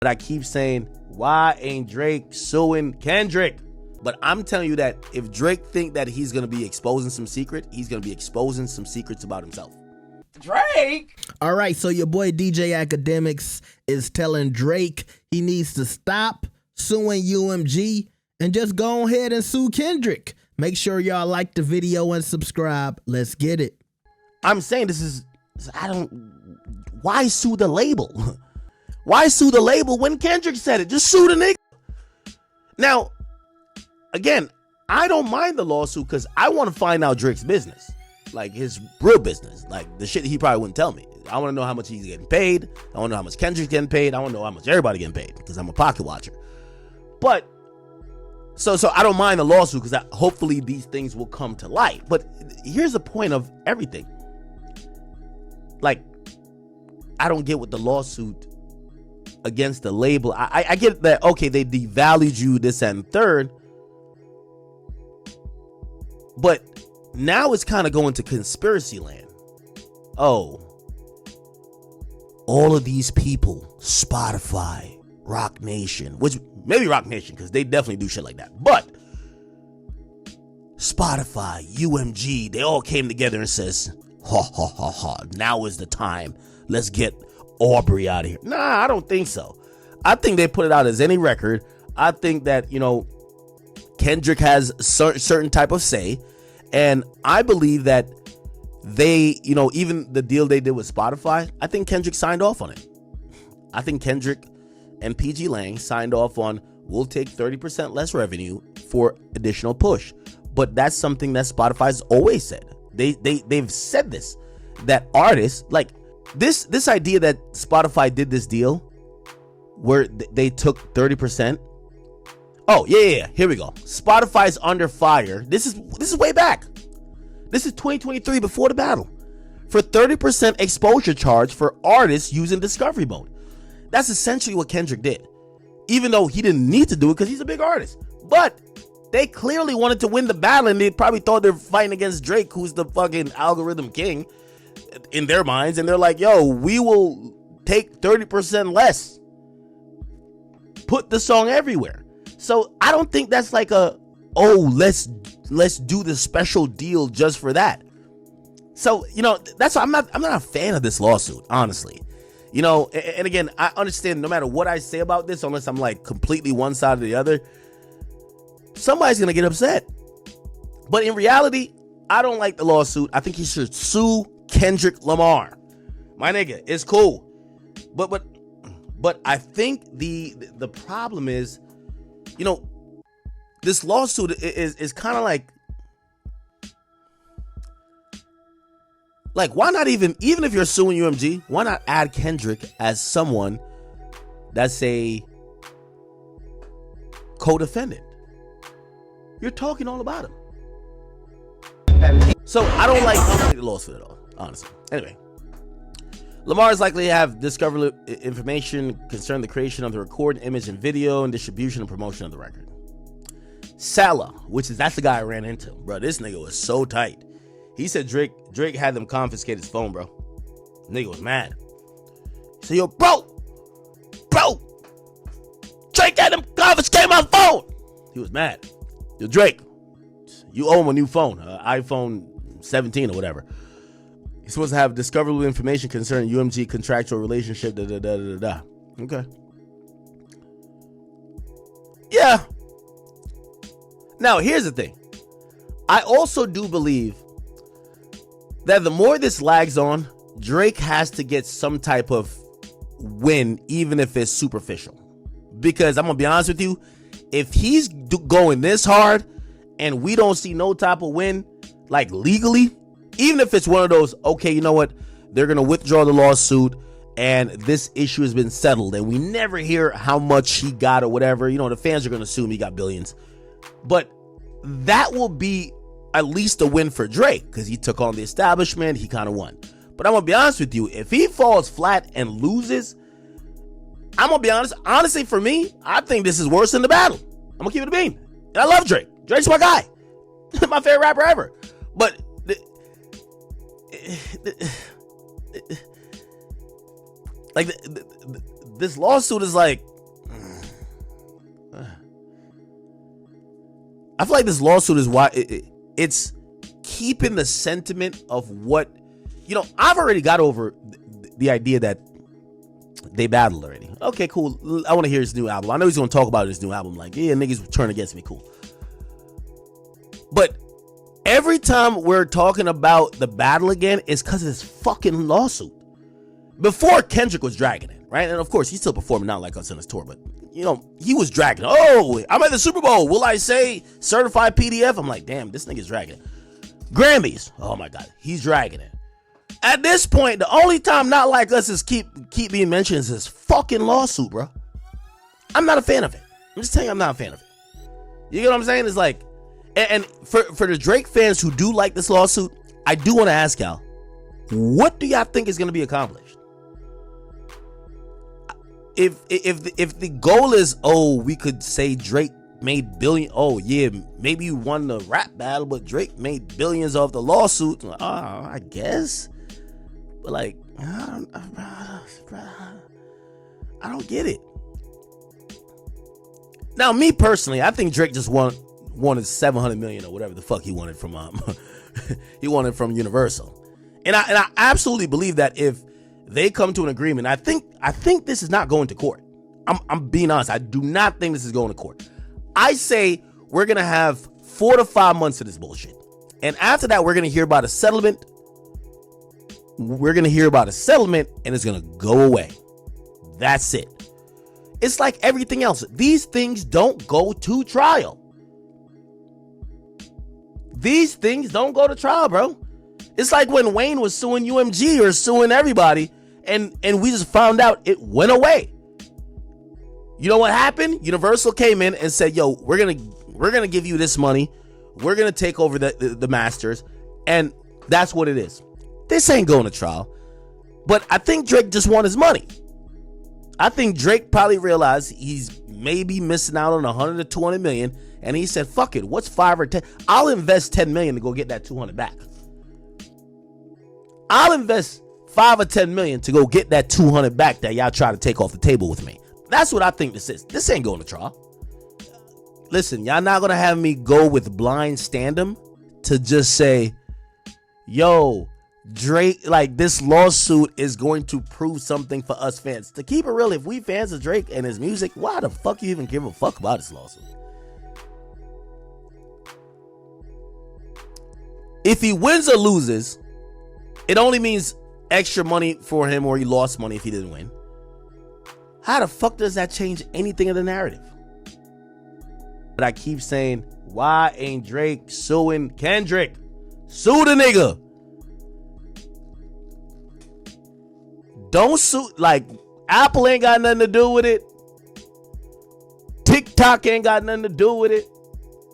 But I keep saying, why ain't Drake suing Kendrick? But I'm telling you that if Drake think that he's going to be exposing some secret, he's going to be exposing some secrets about himself. Drake! All right, so your boy DJ Akademiks is telling Drake he needs to stop suing UMG and just go ahead and sue Kendrick. Make sure y'all like the video and subscribe. Let's get it. I'm saying why sue the label? Why sue the label when Kendrick said it? Just sue the nigga. Now, again, I don't mind the lawsuit because I want to find out Drake's business. Like his real business. Like the shit he probably wouldn't tell me. I want to know how much he's getting paid. I want to know how much Kendrick's getting paid. I want to know how much everybody getting paid because I'm a pocket watcher. But so I don't mind the lawsuit because hopefully these things will come to light. But here's the point of everything. Like, I don't get what the lawsuit against the label. I get that, okay, they devalued you, this and third. But now it's kind of going to conspiracy land. Oh, all of these people, Spotify, Rock Nation, which maybe Rock Nation, because they definitely do shit like that. But Spotify, UMG, they all came together and says, ha ha ha ha, now is the time. Let's get Aubrey out of here. Nah, I don't think so. I think they put it out as any record. I think that, Kendrick has certain type of say. And I believe that they, even the deal they did with Spotify, I think Kendrick signed off on it. I think Kendrick and PG Lang signed off on, we'll take 30% less revenue for additional push. But that's something that Spotify's always said. They've said this, that artists, like this idea that Spotify did this deal where they took 30%. Oh, yeah. Here we go. Spotify's under fire. This is way back. This is 2023 before the battle. For 30% exposure charge for artists using discovery mode. That's essentially what Kendrick did. Even though he didn't need to do it because he's a big artist. But they clearly wanted to win the battle and they probably thought they're fighting against Drake, who's the fucking algorithm king in their minds. And they're like, yo, we will take 30% less. Put the song everywhere. So I don't think that's like let's do the special deal just for that. So, that's why I'm not a fan of this lawsuit, honestly. And again, I understand no matter what I say about this, unless I'm like completely one side or the other, somebody's going to get upset. But in reality, I don't like the lawsuit. I think he should sue Kendrick Lamar. My nigga, it's cool. But I think the problem is, this lawsuit is kind of like why not even if you're suing UMG, why not add Kendrick as someone that's a co-defendant? You're talking all about him. So I don't like the lawsuit at all, honestly. Anyway, Lamar is likely to have discovered information concerning the creation of the recorded image and video and distribution and promotion of the record. Salah, that's the guy I ran into. Bro, this nigga was so tight. He said Drake had them confiscate his phone, bro. Nigga was mad. He said, yo, bro, Drake had them confiscate my phone. He was mad. Yo, Drake, you owe him a new phone, iPhone 17 or whatever. He's supposed to have discoverable information concerning UMG contractual relationship, Okay. Yeah. Now, here's the thing. I also do believe that the more this lags on, Drake has to get some type of win, even if it's superficial. Because I'm going to be honest with you, if he's going this hard and we don't see no type of win, like legally, even if it's one of those, okay, you know what, they're going to withdraw the lawsuit and this issue has been settled and we never hear how much he got or whatever, the fans are going to assume he got billions. But that will be at least a win for Drake because he took on the establishment. He kind of won. But I'm going to be honest with you. If he falls flat and loses, I'm going to be honest. Honestly, for me, I think this is worse than the battle. I'm going to keep it a bean. And I love Drake. Drake's my guy. My favorite rapper ever. But this lawsuit is like, I feel like this lawsuit is why it's keeping the sentiment of what, I've already got over the idea that they battled already. Okay, cool. I want to hear his new album. I know he's going to talk about his new album. Like, yeah, niggas turn against me. Cool. But every time we're talking about the battle again, it's because of this fucking lawsuit. Before, Kendrick was dragging it, right? And of course, he's still performing now like us on his tour, but he was dragging it. Oh, I'm at the Super Bowl. Will I say certified PDF? I'm like, damn, this nigga's dragging it. Grammys. Oh my God, he's dragging it. At this point, the only time Not Like Us is keep being mentioned is this fucking lawsuit, bro. I'm not a fan of it. I'm just telling you, I'm not a fan of it. You get what I'm saying? It's like, and for the Drake fans who do like this lawsuit, I do want to ask y'all, what do y'all think is going to be accomplished? If the goal is, we could say Drake made billion. Oh yeah, maybe you won the rap battle, but Drake made billions off the lawsuit. I guess. But like, I don't get it. Now, me personally, I think Drake just wanted $700 million or whatever the fuck he wanted from he wanted from Universal, and I absolutely believe that if they come to an agreement, I think this is not going to court. I'm being honest. I do not think this is going to court. I say we're gonna have 4 to 5 months of this bullshit, and after that, we're gonna hear about a settlement. We're going to hear about a settlement and it's going to go away. That's it. It's like everything else. These things don't go to trial. These things don't go to trial, bro. It's like when Wayne was suing UMG or suing everybody and we just found out it went away. You know what happened? Universal came in and said, yo, we're going to give you this money. We're going to take over the masters. And that's what it is. This ain't going to trial. But I think Drake just won his money. I think Drake probably realized he's maybe missing out on 100 to 200 million. And he said, fuck it. What's 5 or 10? I'll invest 10 million to go get that 200 back. I'll invest 5 or 10 million to go get that 200 back that y'all try to take off the table with me. That's what I think this is. This ain't going to trial. Listen, y'all not going to have me go with blind stand-em to just say, yo, Drake, like, this lawsuit is going to prove something for us fans. To keep it real, if we fans of Drake and his music, why the fuck you even give a fuck about this lawsuit? If he wins or loses, it only means extra money for him, or he lost money if he didn't win. How the fuck does that change anything in the narrative? But I keep saying, why ain't Drake suing Kendrick? Sue the nigga. Don't sue, like, Apple ain't got nothing to do with it. TikTok ain't got nothing to do with it.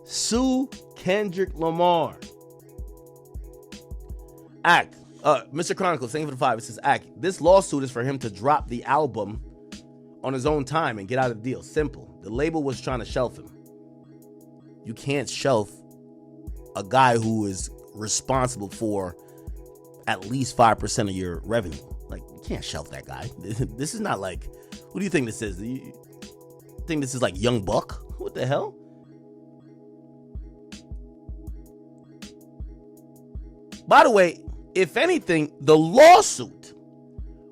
Sue Kendrick Lamar. Act. Mr. Chronicles, thank you for the 5. It says, Act. This lawsuit is for him to drop the album on his own time and get out of the deal. Simple. The label was trying to shelf him. You can't shelf a guy who is responsible for at least 5% of your revenue. Like, you can't shelf that guy. This is not like, who do you think this is? You think this is like Young Buck? What the hell? By the way, if anything, the lawsuit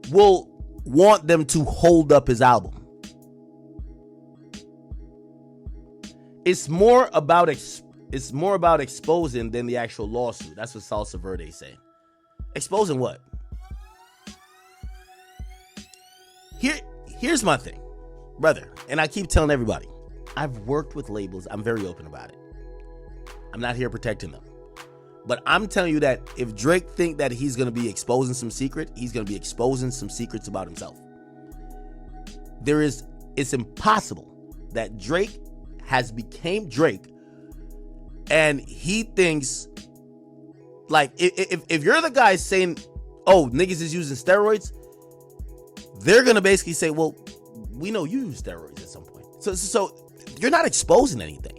will want them to hold up his album. It's more about exposing than the actual lawsuit. That's what Salsa Verde is saying. Exposing what? Here's my thing, brother, and I keep telling everybody, I've worked with labels. I'm very open about it. I'm not here protecting them. But I'm telling you that if Drake think that he's going to be exposing some secret, he's going to be exposing some secrets about himself. It's impossible that Drake has became Drake and he thinks, like, if you're the guy saying, oh, niggas is using steroids, they're going to basically say, well, we know you use steroids at some point. So you're not exposing anything.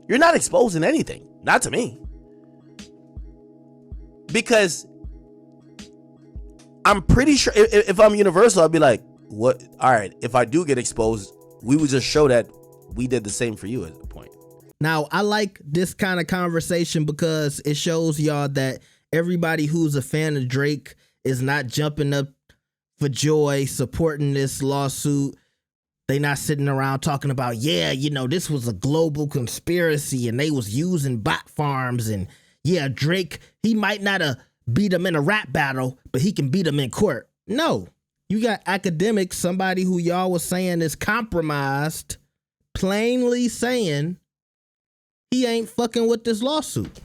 You're not exposing anything. Not to me. Because I'm pretty sure if I'm Universal, I'd be like, what? All right, if I do get exposed, we would just show that we did the same for you at the point. Now, I like this kind of conversation because it shows y'all that everybody who's a fan of Drake is not jumping up for joy, supporting this lawsuit. They not sitting around talking about, yeah, you know, this was a global conspiracy and they was using bot farms. And yeah, Drake, he might not have beat him in a rap battle, but he can beat him in court. No, you got Akademiks, somebody who y'all was saying is compromised, plainly saying he ain't fucking with this lawsuit.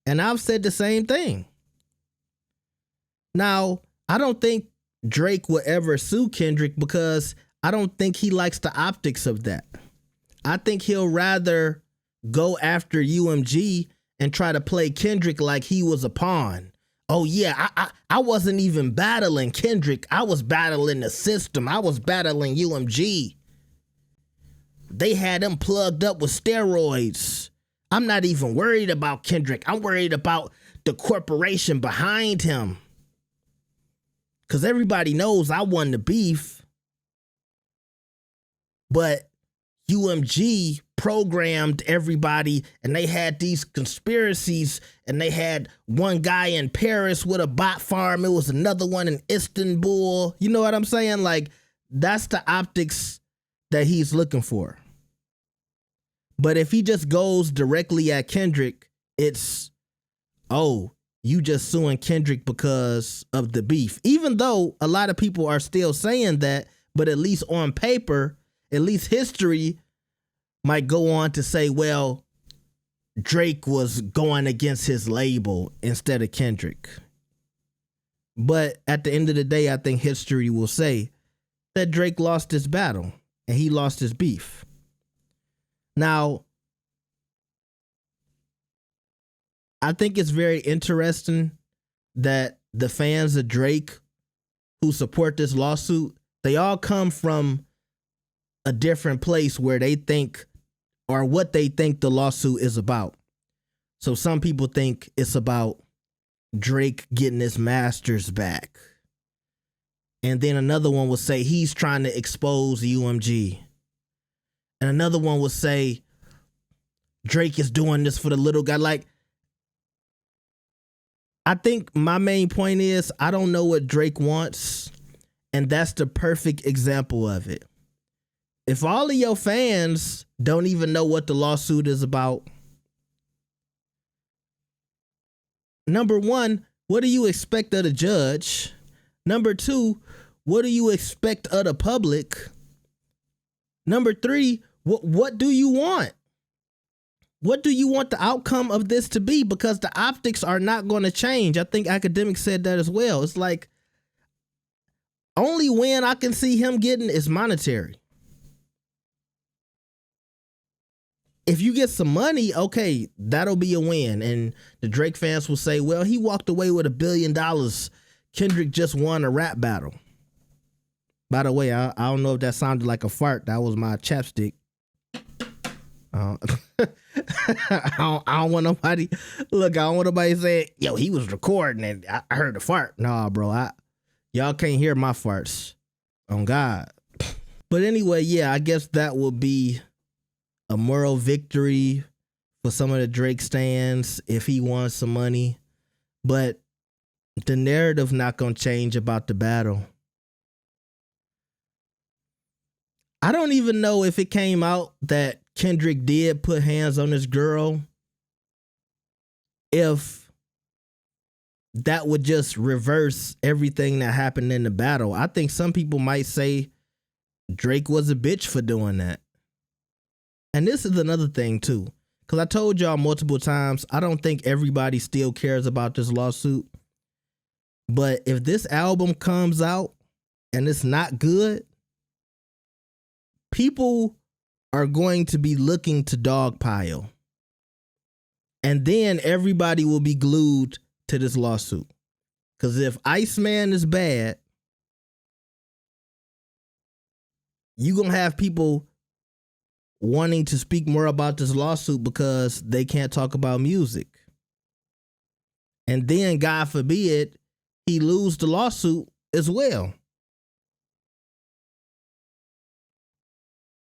And I've said the same thing. Now, I don't think Drake will ever sue Kendrick because I don't think he likes the optics of that. I think he'll rather go after UMG and try to play Kendrick like he was a pawn. Oh yeah, I wasn't even battling Kendrick. I was battling the system. I was battling UMG. They had him plugged up with steroids. I'm not even worried about Kendrick. I'm worried about the corporation behind him. Because everybody knows I won the beef. But UMG programmed everybody and they had these conspiracies and they had one guy in Paris with a bot farm. It was another one in Istanbul. You know what I'm saying? Like, that's the optics that he's looking for. But if he just goes directly at Kendrick, it's, oh, you just suing Kendrick because of the beef. Even though a lot of people are still saying that, but at least on paper, at least history might go on to say, well, Drake was going against his label instead of Kendrick. But at the end of the day, I think history will say that Drake lost his battle and he lost his beef. Now, I think it's very interesting that the fans of Drake who support this lawsuit, they all come from a different place where they think or what they think the lawsuit is about. So some people think it's about Drake getting his masters back. And then another one will say he's trying to expose UMG. And another one will say Drake is doing this for the little guy. Like, I think my main point is I don't know what Drake wants. And that's the perfect example of it. If all of your fans don't even know what the lawsuit is about, number one, what do you expect of the judge? Number two, what do you expect of the public? Number three, what do you want? What do you want the outcome of this to be? Because the optics are not going to change. I think Akademiks said that as well. It's like, only win I can see him getting is monetary. If you get some money, okay, that'll be a win. And the Drake fans will say, well, he walked away with $1 billion. Kendrick just won a rap battle. By the way, I don't know if that sounded like a fart. That was my chapstick. I don't want nobody. Look, I don't want nobody saying, yo, he was recording and I heard a fart. Nah, bro, y'all can't hear my farts. On God. But anyway, yeah, I guess that will be a moral victory for some of the Drake stans if he wants some money. But the narrative not gonna change about the battle. I don't even know if it came out that Kendrick did put hands on this girl, if that would just reverse everything that happened in the battle. I think some people might say Drake was a bitch for doing that. And this is another thing too, because I told y'all multiple times, I don't think everybody still cares about this lawsuit. But if this album comes out and it's not good, people are going to be looking to dogpile. And then everybody will be glued to this lawsuit. Because if Iceman is bad, you're going to have people wanting to speak more about this lawsuit because they can't talk about music. And then, God forbid, he lose the lawsuit as well.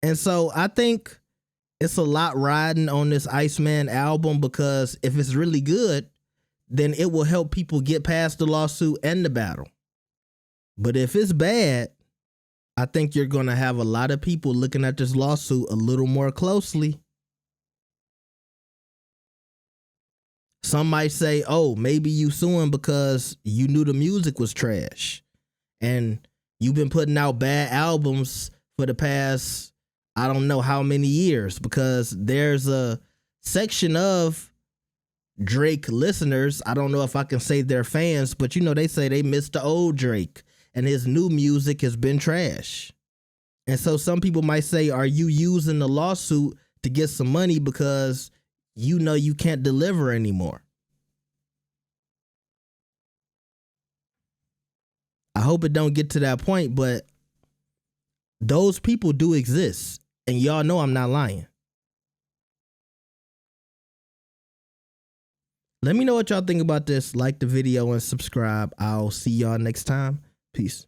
And so I think it's a lot riding on this Iceman album, because if it's really good, then it will help people get past the lawsuit and the battle. But if it's bad, I think you're going to have a lot of people looking at this lawsuit a little more closely. Some might say, oh, maybe you suing because you knew the music was trash and you've been putting out bad albums for the past, I don't know how many years, because there's a section of Drake listeners, I don't know if I can say they're fans, but you know, they say they miss the old Drake and his new music has been trash. And so some people might say, are you using the lawsuit to get some money because you know you can't deliver anymore? I hope it don't get to that point, but those people do exist, and y'all know I'm not lying. Let me know what y'all think about this. Like the video and subscribe. I'll see y'all next time. Peace.